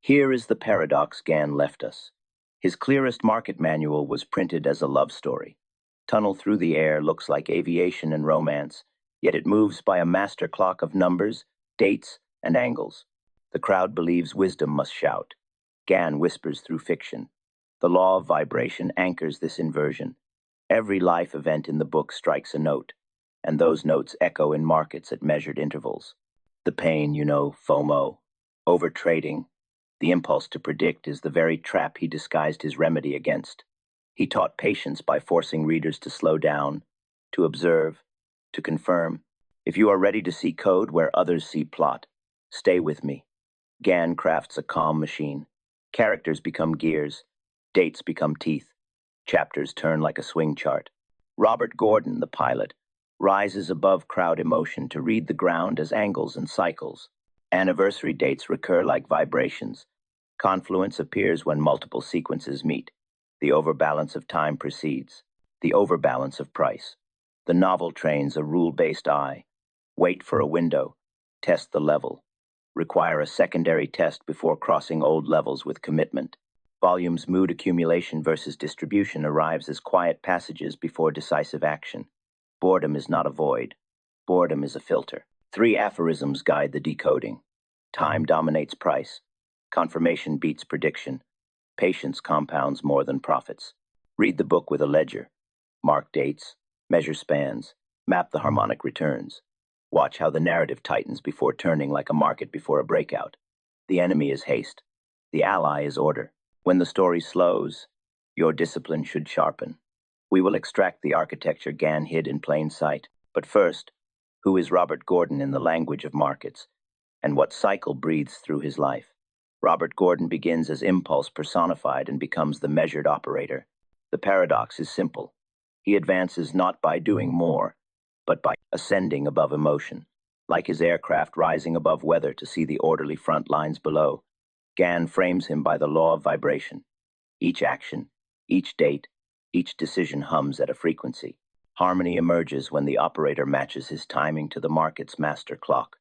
Here is the paradox Gann left us. His clearest market manual was printed as a love story. Tunnel through the air looks like aviation and romance, yet it moves by a master clock of numbers, dates, and angles. The crowd believes wisdom must shout. Gann whispers through fiction. The law of vibration anchors this inversion. Every life event in the book strikes a note, and those notes echo in markets at measured intervals. The pain, FOMO, overtrading, the impulse to predict is the very trap he disguised his remedy against. He taught patience by forcing readers to slow down, to observe, to confirm. If you are ready to see code where others see plot, stay with me. Gann crafts a calm machine. Characters become gears, dates become teeth, chapters turn like a swing chart. Robert Gordon, the pilot, rises above crowd emotion to read the ground as angles and cycles. Anniversary dates recur like vibrations. Confluence appears when multiple sequences meet. The overbalance of time precedes. The overbalance of price. The novel trains a rule-based eye. Wait for a window. Test the level. Require a secondary test before crossing old levels with commitment. Volume's mood accumulation versus distribution arrives as quiet passages before decisive action. Boredom is not a void. Boredom is a filter. 3 aphorisms guide the decoding. Time dominates price. Confirmation beats prediction. Patience compounds more than profits. Read the book with a ledger. Mark dates, measure spans, map the harmonic returns. Watch how the narrative tightens before turning like a market before a breakout. The enemy is haste. The ally is order. When the story slows, your discipline should sharpen. We will extract the architecture Gann hid in plain sight. But first, who is Robert Gordon in the language of markets, and what cycle breathes through his life? Robert Gordon begins as impulse personified and becomes the measured operator. The paradox is simple. He advances not by doing more, but by ascending above emotion. Like his aircraft rising above weather to see the orderly front lines below, Gann frames him by the law of vibration. Each action, each date, each decision hums at a frequency. Harmony emerges when the operator matches his timing to the market's master clock.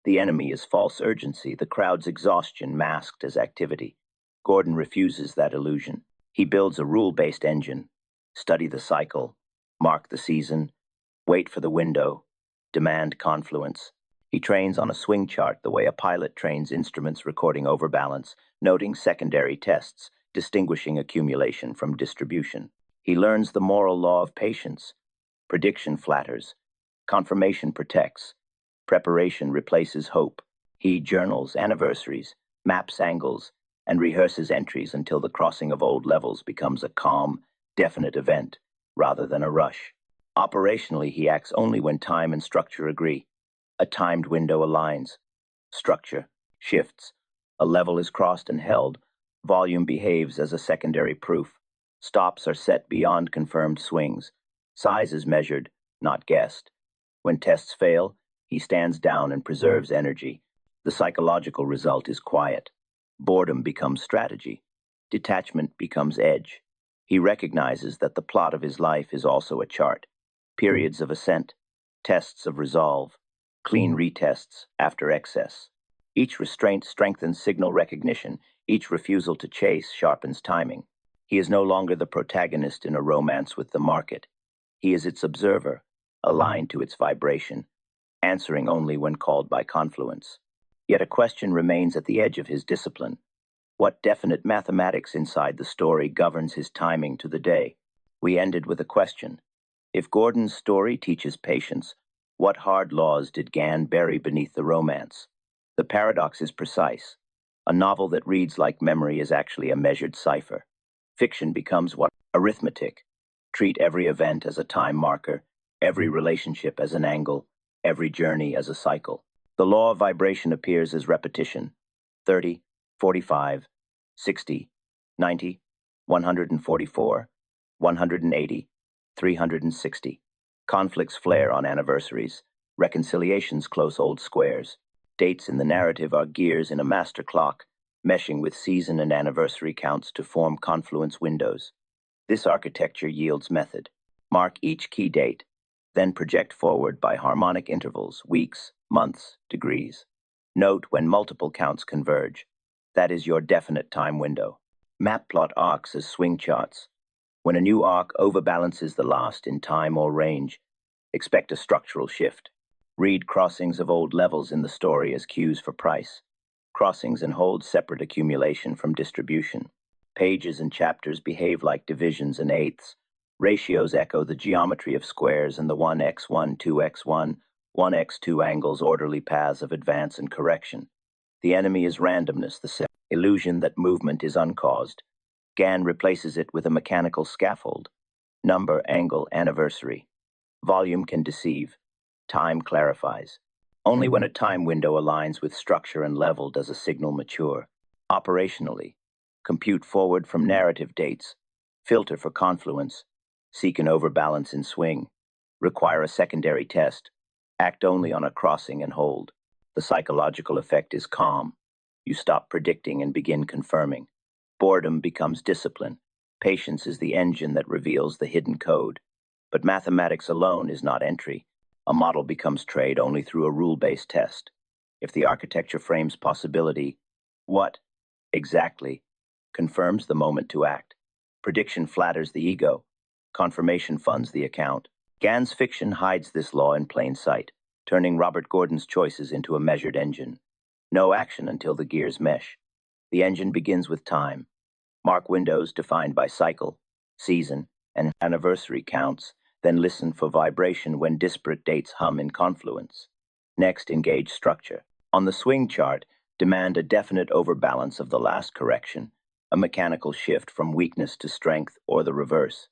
The enemy is false urgency, the crowd's exhaustion masked as activity. Gordon refuses that illusion. He builds a rule-based engine. Study the cycle, mark the season, wait for the window, demand confluence. He trains on a swing chart the way a pilot trains instruments recording overbalance, noting secondary tests, distinguishing accumulation from distribution. He learns the moral law of patience. Prediction flatters. Confirmation protects. Preparation replaces hope. He journals anniversaries, maps angles, and rehearses entries until the crossing of old levels becomes a calm, definite event, rather than a rush. Operationally, he acts only when time and structure agree. A timed window aligns. Structure shifts. A level is crossed and held. Volume behaves as a secondary proof. Stops are set beyond confirmed swings. Size is measured, not guessed. When tests fail, he stands down and preserves energy. The psychological result is quiet. Boredom becomes strategy. Detachment becomes edge. He recognizes that the plot of his life is also a chart. Periods of ascent, tests of resolve, clean retests after excess. Each restraint strengthens signal recognition. Each refusal to chase sharpens timing. He is no longer the protagonist in a romance with the market. He is its observer, aligned to its vibration, answering only when called by confluence. Yet a question remains at the edge of his discipline. What definite mathematics inside the story governs his timing to the day? We ended with a question. If Gordon's story teaches patience, what hard laws did Gann bury beneath the romance? The paradox is precise. A novel that reads like memory is actually a measured cipher. Fiction becomes what? Arithmetic. Treat every event as a time marker, every relationship as an angle, every journey as a cycle. The law of vibration appears as repetition. 30, 45, 60, 90, 144, 180, 360. Conflicts flare on anniversaries. Reconciliations close old squares. Dates in the narrative are gears in a master clock, meshing with season and anniversary counts to form confluence windows. This architecture yields method. Mark each key date, then project forward by harmonic intervals, weeks, months, degrees. Note when multiple counts converge. That is your definite time window. Map plot arcs as swing charts. When a new arc overbalances the last in time or range, expect a structural shift. Read crossings of old levels in the story as cues for price. Crossings and holds separate accumulation from distribution. Pages and chapters behave like divisions and eighths. Ratios echo the geometry of squares and the 1x1, 2x1, 1x2 angles orderly paths of advance and correction. The enemy is randomness, the illusion that movement is uncaused. Gann replaces it with a mechanical scaffold. Number, angle, anniversary. Volume can deceive. Time clarifies. Only when a time window aligns with structure and level does a signal mature. Operationally, compute forward from narrative dates. Filter for confluence. Seek an overbalance in swing. Require a secondary test. Act only on a crossing and hold. The psychological effect is calm. You stop predicting and begin confirming. Boredom becomes discipline. Patience is the engine that reveals the hidden code. But mathematics alone is not entry. A model becomes trade only through a rule-based test. If the architecture frames possibility, what, exactly, confirms the moment to act. Prediction flatters the ego. Confirmation funds the account. Gann's fiction hides this law in plain sight, turning Robert Gordon's choices into a measured engine. No action until the gears mesh. The engine begins with time. Mark windows defined by cycle, season, and anniversary counts, then listen for vibration when disparate dates hum in confluence. Next, engage structure. On the swing chart, demand a definite overbalance of the last correction, a mechanical shift from weakness to strength or the reverse.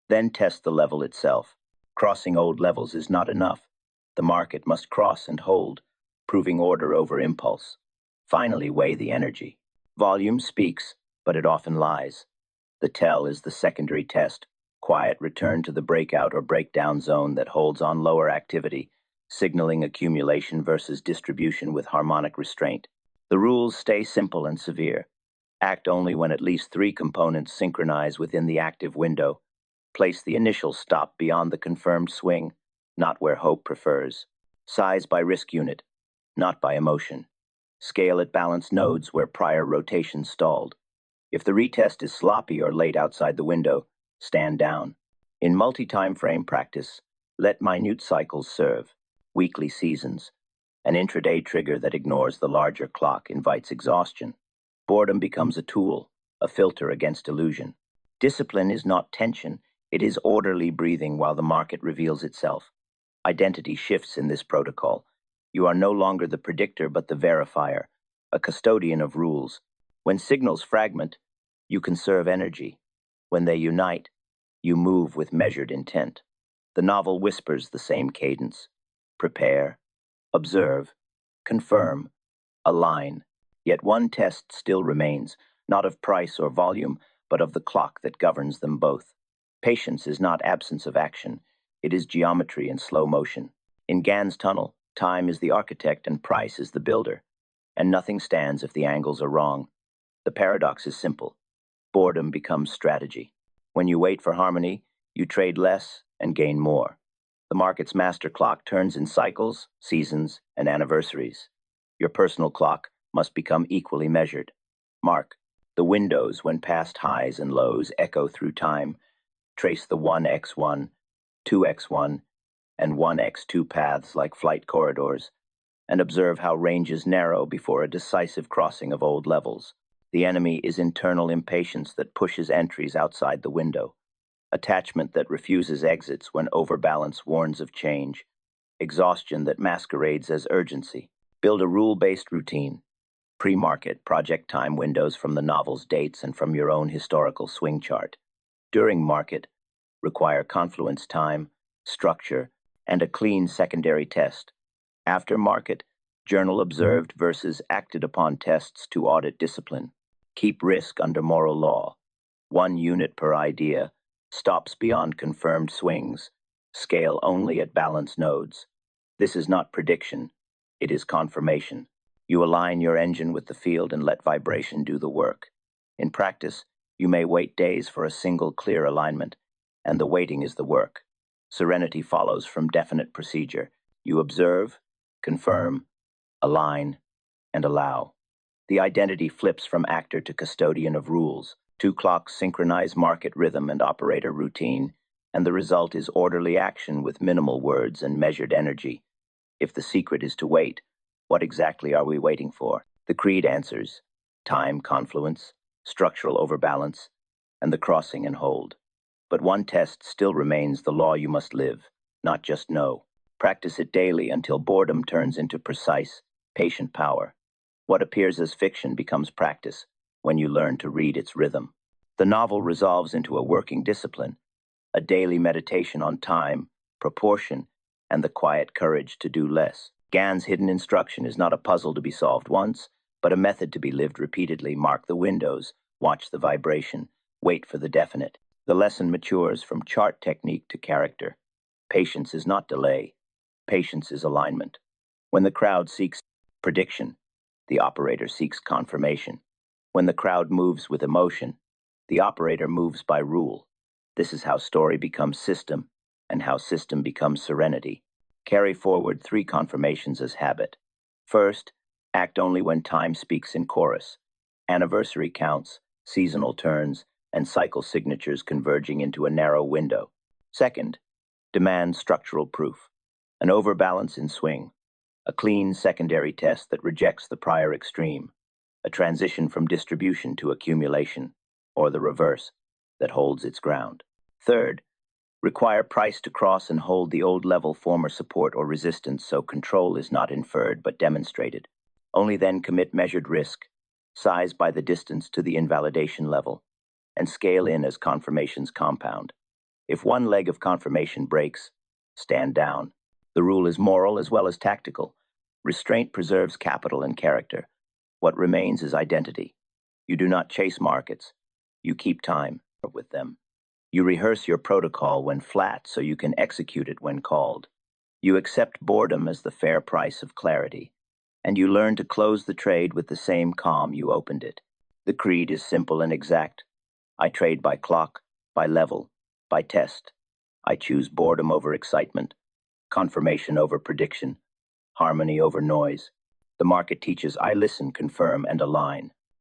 Then test the level itself. Crossing old levels is not enough. The market must cross and hold, proving order over impulse. Finally, weigh the energy. Volume speaks, but it often lies. The tell is the secondary test. Quiet return to the breakout or breakdown zone that holds on lower activity, signaling accumulation versus distribution with harmonic restraint. The rules stay simple and severe. Act only when at least 3 components synchronize within the active window. Place the initial stop beyond the confirmed swing, not where hope prefers. Size by risk unit, not by emotion. Scale at balanced nodes where prior rotation stalled. If the retest is sloppy or late outside the window, stand down. In multi-time frame practice, let minute cycles serve. Weekly seasons. An intraday trigger that ignores the larger clock invites exhaustion. Boredom becomes a tool, a filter against illusion. Discipline is not tension, it is orderly breathing while the market reveals itself. Identity shifts in this protocol. You are no longer the predictor but the verifier, a custodian of rules. When signals fragment, you conserve energy. When they unite, you move with measured intent. The novel whispers the same cadence. Prepare, observe, confirm, align. Yet one test still remains, not of price or volume, but of the clock that governs them both. Patience is not absence of action, it is geometry in slow motion. In Gann's tunnel, time is the architect and price is the builder. And nothing stands if the angles are wrong. The paradox is simple. Boredom becomes strategy. When you wait for harmony, you trade less and gain more. The market's master clock turns in cycles, seasons, and anniversaries. Your personal clock must become equally measured. Mark the windows when past highs and lows echo through time. Trace the 1x1, 2x1, and 1x2 paths like flight corridors, and observe how ranges narrow before a decisive crossing of old levels. The enemy is internal impatience that pushes entries outside the window, attachment that refuses exits when overbalance warns of change, exhaustion that masquerades as urgency. Build a rule-based routine. Pre-market, project time windows from the novel's dates and from your own historical swing chart. During market, require confluence time, structure, and a clean secondary test. After market, journal observed versus acted upon tests to audit discipline. Keep risk under moral law. 1 unit per idea. Stops beyond confirmed swings. Scale only at balanced nodes. This is not prediction. It is confirmation. You align your engine with the field and let vibration do the work. In practice, you may wait days for a single clear alignment, and the waiting is the work. Serenity follows from definite procedure. You observe, confirm, align, and allow. The identity flips from actor to custodian of rules. Two clocks synchronize market rhythm and operator routine, and the result is orderly action with minimal words and measured energy. If the secret is to wait, what exactly are we waiting for? The creed answers: time confluence, structural overbalance, and the crossing and hold. But one test still remains the law you must live, not just know. Practice it daily until boredom turns into precise, patient power. What appears as fiction becomes practice when you learn to read its rhythm. The novel resolves into a working discipline, a daily meditation on time, proportion, and the quiet courage to do less. Gann's hidden instruction is not a puzzle to be solved once, but a method to be lived repeatedly. Mark the windows, watch the vibration, wait for the definite. The lesson matures from chart technique to character. Patience is not delay. Patience is alignment. When the crowd seeks prediction, the operator seeks confirmation. When the crowd moves with emotion, the operator moves by rule. This is how story becomes system, and how system becomes serenity. Carry forward 3 confirmations as habit. First, act only when time speaks in chorus. Anniversary counts, seasonal turns, and cycle signatures converging into a narrow window. Second, demand structural proof. An overbalance in swing. A clean secondary test that rejects the prior extreme. A transition from distribution to accumulation, or the reverse, that holds its ground. Third, require price to cross and hold the old level former support or resistance so control is not inferred but demonstrated. Only then commit measured risk, size by the distance to the invalidation level, and scale in as confirmations compound. If one leg of confirmation breaks, stand down. The rule is moral as well as tactical. Restraint preserves capital and character. What remains is identity. You do not chase markets. You keep time with them. You rehearse your protocol when flat so you can execute it when called. You accept boredom as the fair price of clarity, and you learn to close the trade with the same calm you opened it. The creed is simple and exact. I trade by clock, by level, by test. I choose boredom over excitement, confirmation over prediction, harmony over noise. The market teaches I listen, confirm, and align.